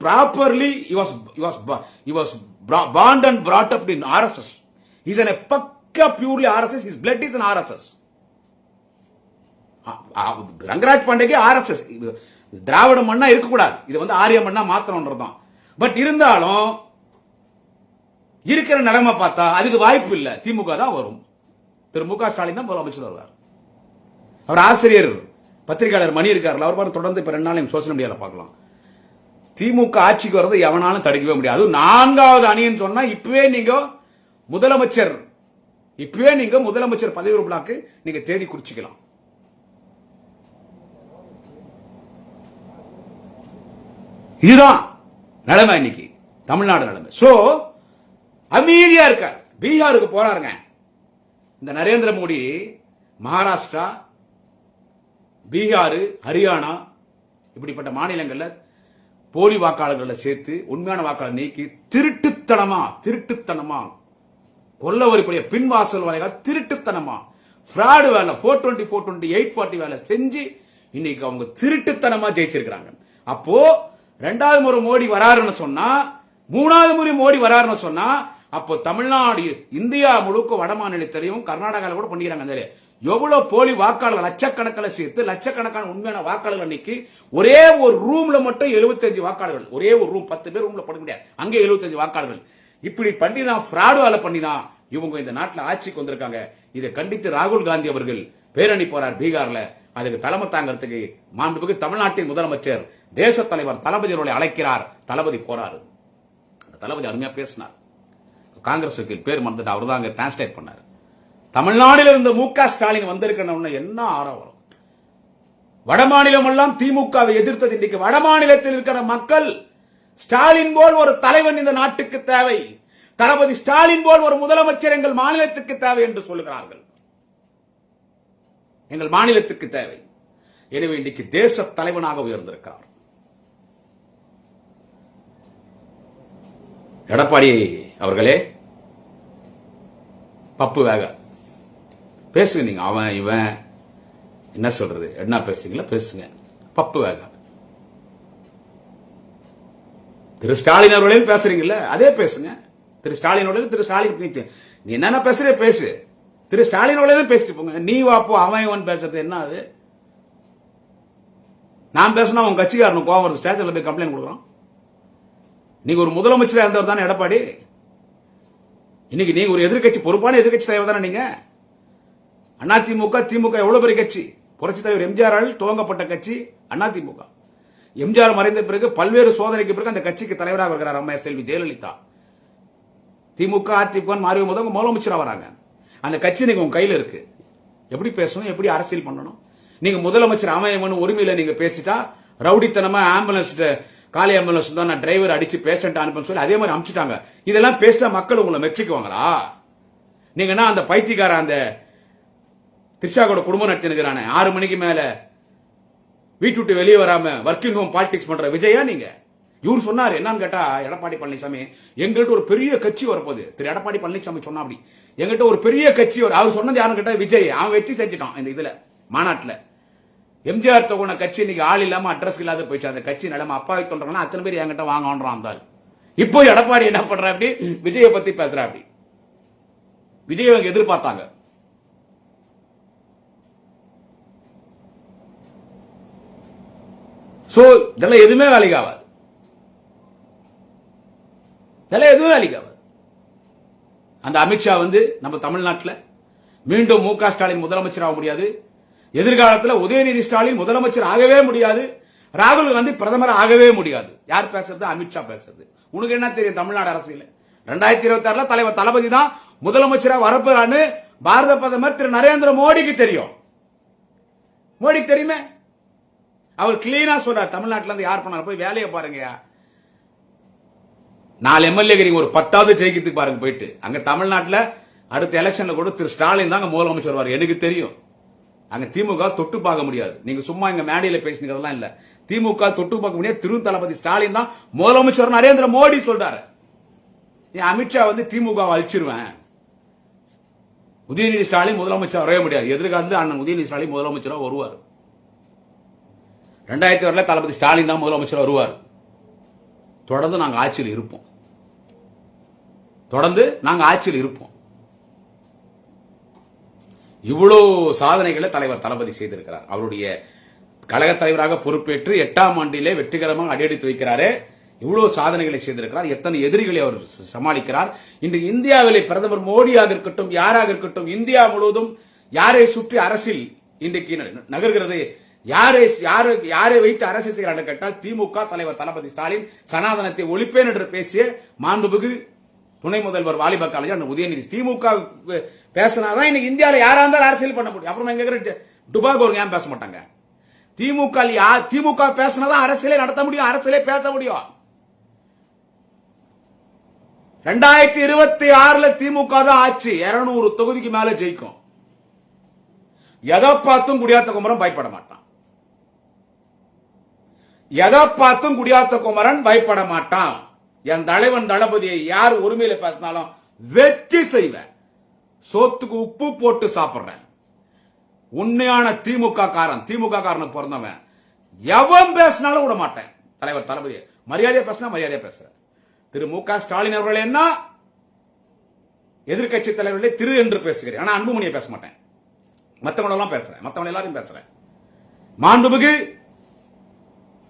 properly he was born and brought up in RSS. He is a pakka purely RSS. His blood is an RSS. Rangaraj பாண்டேக்கு RSS திராவிட மண்ணா இருக்கக்கூடாது. இது ஆரிய மண்ணா மாத்தணும்ன்றதுதான். பட் இருந்தாலும் இருக்கிற நிலைமை பார்த்தா அதுக்கு வாய்ப்பு இல்ல. திமுக தான் வரும். திரு மு க ஸ்டாலின் தான் முதலமைச்சர் வருவார். அவர் ஆசிரியர் பத்திரிகையாளர் மணி இருக்காரு. அவர் பாரு தொடர்ந்து இப்ப 2 நாள் சோசியல் மீடியால பார்க்கலாம். திமுக ஆட்சிக்கு வரது எவனாலும் தடுக்கவே முடியாது. 4வது அணின்னு சொன்னா இப்பவே நீங்க முதலமைச்சர் பதவி உறுப்பினருக்கு நீங்க தேதி குறிச்சிக்கலாம். இதுதான் நிலைமை இன்னைக்கு தமிழ்நாடு நிலைமை. சோ அமைதியா இருக்க. பீகாருக்கு போறாருங்க இந்த நரேந்திர மோடி. மகாராஷ்டிரா, பீகார், ஹரியானா இப்படிப்பட்ட மாநிலங்கள்ல போலி வாக்காளர்களை சேர்த்து உண்மையான வாக்காளர் நீக்கி திருட்டுத்தனமா கொல்ல வரிப்படைய பின்வாசல் வரையா திருட்டுத்தனமா பிராடு வேலை 420, 420, 840 வேலை செஞ்சு இன்னைக்கு அவங்க திருட்டுத்தனமா ஜெயிச்சிருக்காங்க. அப்போ 2வது முறை மோடி வராருன்னு சொன்னா, 3வது முறை மோடி வராருன்னு சொன்னா, அப்போ தமிழ்நாடு இந்தியா முழுக்க வட மாநிலத்திலையும் கர்நாடகால கூட பண்ணிக்கிறாங்க. எவ்வளவு போலி வாக்காளர்கள் லட்சக்கணக்கில் சேர்த்து லட்சக்கணக்கான உண்மையான வாக்காளர்கள் அன்னைக்கு ஒரே ஒரு ரூம்ல மட்டும் 75 வாக்காளர்கள். ஒரே ஒரு ரூம் 10 பேர் ரூம்ல போட முடியாது. அங்கே 75 வாக்காளர்கள். இப்படி பண்ணிதான் பிராடு வேலை பண்ணிதான் இவங்க இந்த நாட்டில் ஆட்சிக்கு வந்திருக்காங்க. இதை கண்டித்து ராகுல் காந்தி அவர்கள் பேரணி போறார் பீகார்ல. அதுக்கு தலைமை தாங்கிறதுக்கு மாண்புமிகு தமிழ்நாட்டின் முதலமைச்சர் தேச தலைவர் தளபதி அவர்களை அழைக்கிறார். தளபதி போறாரு. தளபதி அருமையா பேசினார். காங்கிரஸ் பேர் மறந்துட்டு அவர் தான் டிரான்ஸ்லேட் பண்ணார். தமிழ்நாட்டில் இருந்து மு க ஸ்டாலின் வந்திருக்கணும் என்ன ஆரவம். வட மாநிலம் எல்லாம் திமுகவை எதிர்த்தது. இன்னைக்கு வட மாநிலத்தில் இருக்கிற மக்கள் ஸ்டாலின் போல் ஒரு தலைவன் இந்த நாட்டுக்கு தேவை, தளபதி ஸ்டாலின் போல் ஒரு முதலமைச்சர் எங்கள் மாநிலத்துக்கு தேவை என்று சொல்லுகிறார்கள். எங்கள் மாநிலத்துக்கு தேவை. எனவே இன்றைக்கு தேச தலைவனாக உயர்ந்திருக்கிறார். எடப்பாடி அவர்களே, பப்பு வேக பேசுங்க. நீங்க அவன் இவன் என்ன சொல்றது, என்ன பேசுங்களா பேசுங்க, பப்பு வேகாது. திரு ஸ்டாலின் அவர்களையும் பேசுறீங்கல்ல, அதே பேசுங்க. திரு ஸ்டாலின் அவர்கள், திரு ஸ்டாலின் நீ என்னென்ன பேசுற பேசு. திரு ஸ்டாலின் அவர்களே பேசிட்டு போங்க. நீ வாப்போ அவன் பேசுறது என்ன? அது நான் பேசினா உங்க கட்சிக்காரனு கோவம் வருது, ஸ்டேஷன்ல போய் கம்ப்ளைண்ட் கொடுக்குறோம். நீங்க ஒரு முதலமைச்சராக இருந்தவர் தானே எடப்பாடி. இன்னைக்கு நீங்க ஒரு எதிர்கட்சி, பொறுப்பான எதிர்கட்சி தலைவர் தானே நீங்க. அதிமுக திமுக எவ்வளவு பெரிய கட்சி. புரட்சி தலைவர் எம்ஜிஆர் துவங்கப்பட்ட கட்சி அதிமுக. எம்ஜிஆர் மறைந்த பிறகு பல்வேறு சோதனைக்கு பிறகு அந்த கட்சிக்கு தலைவராக வருகிறார் அம்மா செல்வி ஜெயலலிதா. திமுக அதிமுக மாறி முதல் முதலமைச்சராக வராங்க. அந்த கட்சி நீங்க உங்க கையில இருக்கு. எப்படி பேசணும், எப்படி அரசியல் பண்ணணும். நீங்க முதலமைச்சர் அமையமனு உரிமையில நீங்க பேசிட்டா ரவுடித்தனமா ஆம்புலன்ஸ், காலி ஆம்புலன்ஸ் தான் நான் டிரைவர் அடிச்சு பேஷண்ட் அனுப்புன்னு சொல்லி அதே மாதிரி அனுப்பிச்சிட்டாங்க. இதெல்லாம் பேசிட்டா மக்கள் உங்களை மெச்சிக்குவாங்களா? நீங்க என்ன அந்த பைத்தியக்கார அந்த திரிஷா கூட குடும்பம் நடத்தினுக்கிறானே 6 மணிக்கு மேல வீட்டு விட்டு வெளியே வராம ஒர்க்கிங் ஹோம் பாலிடிக்ஸ் பண்ற விஜயா நீங்க? இவர் சொன்னாரு என்னன்னு கேட்டா, எடப்பாடி பழனிசாமி எங்கள்கிட்ட ஒரு பெரிய கட்சி வரப்போகுது. திரு எடப்பாடி பழனிசாமி சொன்னா அப்படி எங்கிட்ட ஒரு பெரிய கட்சி அவர் சொன்னது யாருன்னு கேட்டா விஜய். அவன் வெற்றி செஞ்சுட்டான் இந்த இதுல மாநாட்டுல. எம்ஜிஆர் தொகுன கட்சி இன்னைக்கு ஆள் இல்லாம அட்ரஸ் இல்லாத போயிடுச்சு. அந்த கட்சி நிலைமை அப்பாவி தொண்டர்னா அத்தனை பேர் என்கிட்ட வாங்கன்றான். இப்போ எடப்பாடி என்ன பண்ற அப்படி விஜயை பத்தி பேசுற அப்படி. விஜய் அவங்க எதிர்பார்த்தாங்க. சோ இதெல்லாம் எதுவுமே வேலைக்கு ஆகாது. இதெல்லாம் எதுவும் வேலைக்கு ஆகாது. அந்த அமித்ஷா நம்ம தமிழ்நாட்டில் மீண்டும் மு க ஸ்டாலின் முதலமைச்சர் ஆக முடியாது. எதிர்காலத்தில் உதயநிதி ஸ்டாலின் முதலமைச்சர் ஆகவே முடியாது. ராகுல் காந்தி பிரதமர் ஆகவே முடியாது. யார் பேசுறது? அமித்ஷா பேசுறது. உனக்கு என்ன தெரியும் தமிழ்நாடு அரசியல்? 2026 தலைவர் தளபதி தான் முதலமைச்சராக வரப்போறான்னு பாரத பிரதமர் திரு நரேந்திர மோடிக்கு தெரியும். மோடிக்கு தெரியுமே. அவர் கிளீனா சொல்றார், தமிழ்நாட்டில் இருந்து யார் பண்ணாலும் போய் வேலையை பாருங்க. 4 எம்எல்ஏ ஒரு 10வது ஜெயிக்கிறதுக்கு பாருங்க போயிட்டு. அங்க தமிழ்நாட்டில் அடுத்த எலெக்ஷன்ல கூட திரு ஸ்டாலின் தான் முதலமைச்சர் வருவார். எனக்கு தெரியும். அங்க திமுக தொட்டு பார்க்க முடியாது. நீங்க சும்மா இங்க மேடையில பேசினதெல்லாம் இல்ல. திமுக தொட்டு பார்க்க முடியாது. திரு தளபதி ஸ்டாலின் தான் முதலமைச்சர் நரேந்திர மோடி சொல்றாரு. அமித்ஷா திமுக அழிச்சிருவேன், உதயநிதி ஸ்டாலின் முதலமைச்சர் வரவே முடியாது. எதிர்காலத்தில் அண்ணன் உதயநிதி ஸ்டாலின் முதலமைச்சராக வருவார். 2006 தளபதி ஸ்டாலின் தான் முதலமைச்சர் வருவார். தொடர்ந்து நாங்க ஆட்சியில் இருப்போம். இவ்வளவு சாதனைகளை தலைவர் தளபதி செய்திருக்கிறார். அவருடைய கழக தலைவராக பொறுப்பேற்று 8ஆம் ஆண்டிலே வெற்றிகரமாக அடியெடுத்து வைக்கிறாரே. இவ்வளவு சாதனைகளை செய்திருக்கிறார். எத்தனை எதிரிகளை அவர் சமாளிக்கிறார். இன்று இந்தியாவிலே பிரதமர் மோடியாக இருக்கட்டும், யாராக இருக்கட்டும், இந்தியா முழுவதும் யாரை சுற்றி அரசியல் இன்றைக்கு நகர்கிறது, யாரை வைத்து அரசியல் செய்கிறார் கேட்டால் திமுக தலைவர் தளபதி ஸ்டாலின் சனாதனத்தை ஒழிப்பேன் என்று பேசிய மாண்புமிகு துணை முதல்வர் வாலிப கலைஞர் உதயநிதி. திமுக பேசினாதான் இன்னைக்கு இந்தியாவில் யாரா இருந்தாலும் அரசியல் பண்ண முடியும். அப்புறம் எங்க டுபாகோ ஏன் பேச மாட்டாங்க? திமுக பேசினாதான் அரசியலே நடத்த முடியும், அரசியலே பேச முடியும். 2026 திமுக தான் ஆட்சி. 200 தொகுதிக்கு மேல ஜெயிக்கும். எதை பார்த்தும் குடியாத்த குமரன் பயப்பட மாட்டான். எதை பார்த்தும் குடியாத்த குமரன் பயப்பட மாட்டான். என் தலைவன் தளபதியை யார் உரிமையில பேசினாலும் வெற்றி செய்வேன். சோத்துக்கு உப்பு போட்டு சாப்பிடுறேன். உண்மையான திமுக காரனுக்கு பிறந்தவன் எவன் பேசினாலும் விட மாட்டேன். தலைவர் தளபதி மரியாதையா பேசினா மரியாதையா பேசுறேன். திரு மு க ஸ்டாலின் அவர்கள் என்ன எதிர்கட்சி தலைவர்களே திரு என்று பேசுகிறேன். ஆனா அன்புமணியை பேச மாட்டேன். மற்றவங்களெல்லாம் பேசுறேன். மற்றவங்க எல்லாரையும் பேசுறேன். மாண்புமிகு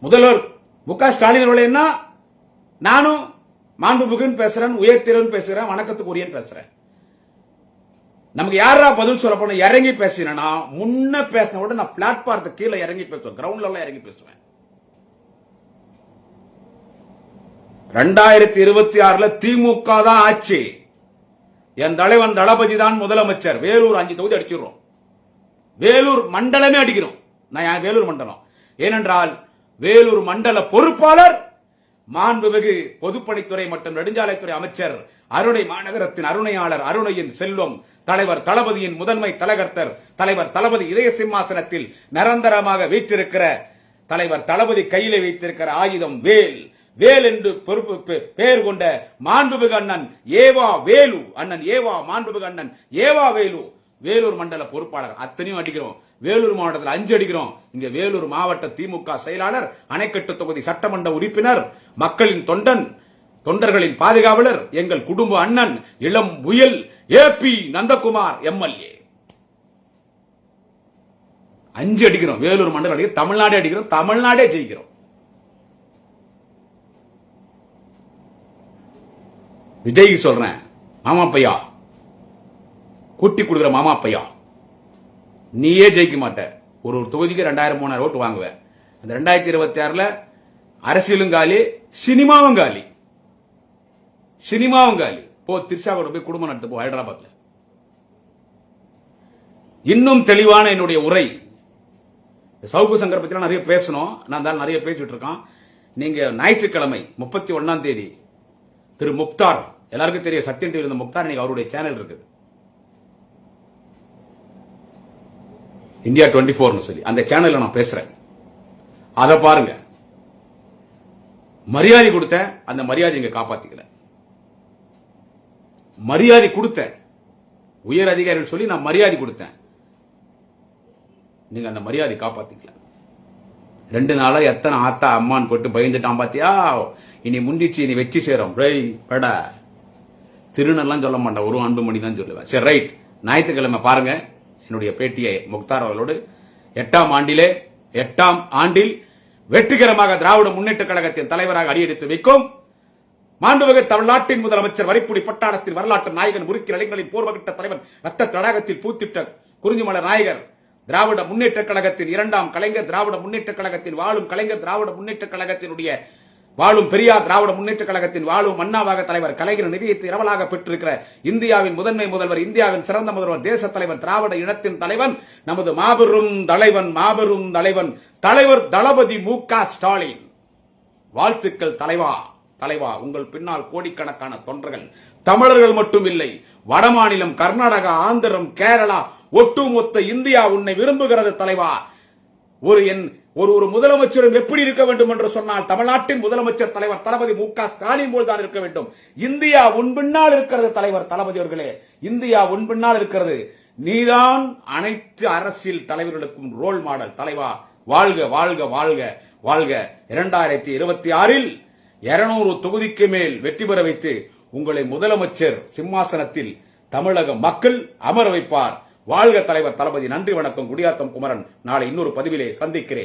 முதல்வர் மு க ஸ்டாலின் அவர்கள் என்ன நானும் மாண்புமிகுன்னு பேசுறேன், உயர்த்திறன் பேசுறேன், வணக்கத்துக்குரியன் பேசுறேன். நமக்கு யாரா பதில் சொல்ல போன இறங்கி பேசினா முன்ன பேசின விட நான் பிளாட்பாரத்துக்கு கீழே இறங்கி பேசுவேன், கிரவுண்ட்ல எல்லாம் இறங்கி பேசுவேன். 2026 திமுக தான் ஆட்சி. என் தலைவன் தளபதி தான் முதலமைச்சர். வேலூர் 5 தொகுதி அடிச்சிடுறோம். வேலூர் மண்டலமே அடிக்கிறோம். நான் வேலூர் மண்டலம் ஏனென்றால் வேலூர் மண்டல பொறுப்பாளர் மாண்புமிகு பொதுப்பணித்துறை மற்றும் நெடுஞ்சாலைத்துறை அமைச்சர், அருணை மாநகரத்தின் அருணையாளர், அருணையின் செல்வம், தலைவர் தளபதியின் முதன்மை தலகர்த்தர், தலைவர் தளபதி இதய சிம்மாசனத்தில் நிரந்தரமாக வீற்றிருக்கிற தலைவர் தளபதி கையிலே வைத்திருக்கிற ஆயுதம் வேல். வேல் என்று பொறுப்பு பெயர் கொண்ட மாண்புமிகு அண்ணன் ஏவா வேலு, அண்ணன் ஏவா மாண்புமிகு அண்ணன் ஏவா வேலு வேலூர் மண்டல பொறுப்பாளர். அத்தனையும் அடிக்கிறோம். வேலூர் மாவட்டத்தில் 5 அடிக்கிறோம். இங்க வேலூர் மாவட்ட திமுக செயலாளர், அணைக்கட்டு தொகுதி சட்டமன்ற உறுப்பினர், மக்களின் தொண்டன், தொண்டர்களின் பாதுகாவலர் எங்கள் குடும்ப அண்ணன் இளம் புயல் ஏபி நந்தகுமார் எம்எல்ஏ. 5 அடிக்கிறோம். வேலூர் மண்டலம் அடிக்கிறோம், தமிழ்நாடே அடிக்கிறோம், தமிழ்நாடே ஜெயிக்கிறோம். விஜய்க்கு சொல்றேன், மாமா பையா, கூட்டி கொடுக்குற மாமா பையா, நீயே ஜெயிக்க மாட்ட. ஒரு தொகுதிக்கு 2000-3000 ஓட்டு வாங்குவேன். அந்த 2026 அரசியலும் காலி, சினிமாவும் காலி. சினிமாவும் காலி. போ திருச்சாவோட போய் குடும்பம் நடத்து போ ஹைதராபாத்ல. இன்னும் தெளிவான என்னுடைய உரை. சவுக்கு சங்கர் பத்தி நிறைய பேசணும், நான் தான் நிறைய பேசிட்டு இருக்கோம். நீங்க ஞாயிற்றுக்கிழமை 31ஆம் தேதி திரு முக்தார், எல்லாருக்கும் தெரியும் சத்யம் டிவி இருந்த முக்தார், நீங்க அவருடைய சேனல் இருக்குது இந்தியா 24 சொல்லி, அந்த சேனல்ல நான் பேசுறேன். அதை பாருங்க. மரியாதை கொடுத்த அந்த மரியாதை இங்க காப்பாத்திக்கல. மரியாதை கொடுத்த உயர் அதிகாரிகள் சொல்லி நான் மரியாதை கொடுத்தேன். நீங்க அந்த மரியாதை காப்பாத்திக்கல. 2 நாளா எத்தனை ஆத்தா அம்மான்னு போட்டு பயந்துட்டான் பாத்தியா. இனி முண்டிச்சு, இனி வெற்றி சேரும். திருநெல்லாம் சொல்ல மாட்டேன், ஒரு அன்புமணி தான் சொல்லுவேன். சரி, ரைட். ஞாயிற்றுக்கிழமை பாருங்க என்னுடைய பேட்டியை முக்தார் அவர்களோடு. 8ஆம் ஆண்டில் வெற்றிகரமாக திராவிட முன்னேற்ற கழகத்தின் தலைவராக அடியெடுத்து வைக்கும் மாண்புமிகு தமிழ்நாட்டின் முதலமைச்சர், வரிப்புடி பட்டாளத்தின் வரலாற்று நாயகன், முறுக்கி இளைஞர்களின் போர்வகிட்ட தலைவன், ரத்த தடாகத்தில் பூத்திட்ட குறிஞ்சிமலை நாயகர், திராவிட முன்னேற்ற கழகத்தின் 2ஆம் கலைஞர், திராவிட முன்னேற்ற கழகத்தின் வாழும் கலைஞர், திராவிட முன்னேற்ற கழகத்தினுடைய வாழும் பெரியார், திராவிட முன்னேற்ற கழகத்தின் வாழும் மன்னாவாக தலைவர், கலைஞர் நிதியத்தை இரவலாக பெற்றிருக்கிற இந்தியாவின் முதன்மை முதல்வர், இந்தியாவின் சிறந்த முதல்வர், தேச தலைவர், திராவிட இனத்தின் தலைவன், நமது மாபெரும் தலைவன், மாபெரும் தலைவன், தலைவர் தளபதி மு.க. ஸ்டாலின். வாழ்த்துக்கள் தலைவா. தலைவா, உங்கள் பின்னால் கோடிக்கணக்கான தொண்டர்கள், தமிழர்கள் மட்டும் இல்லை, வடமாநிலம், கர்நாடகா, ஆந்திரம், கேரளா, ஒட்டுமொத்த இந்தியா உன்னை விரும்புகிறது தலைவா. ஒரு முதலமைச்சரும் எப்படி இருக்க வேண்டும் என்று சொன்னால் தமிழ்நாட்டின் முதலமைச்சர் தலைவர் தளபதி மு.க. ஸ்டாலின் போல் தான் இருக்க வேண்டும். இந்தியா உன் பின்னால் இருக்கிறது தலைவர் தளபதி அவர்களே, இந்தியா உன் பின்னால் இருக்கிறது. நீதான் அனைத்து அரசியல் தலைவர்களுக்கும் ரோல் மாடல் தலைவா. வாழ்க வாழ்க வாழ்க வாழ்க. 2026 200 தொகுதிக்கு மேல் வெற்றி பெற வைத்து உங்களை முதலமைச்சர் சிம்மாசனத்தில் தமிழக மக்கள் அமர வைப்பார். வாழ்க தலைவர் தளபதி. நன்றி, வணக்கம். குடியாத்தம் குமரன். நாளை இன்னொரு பதிவிலே சந்திக்கிறேன்.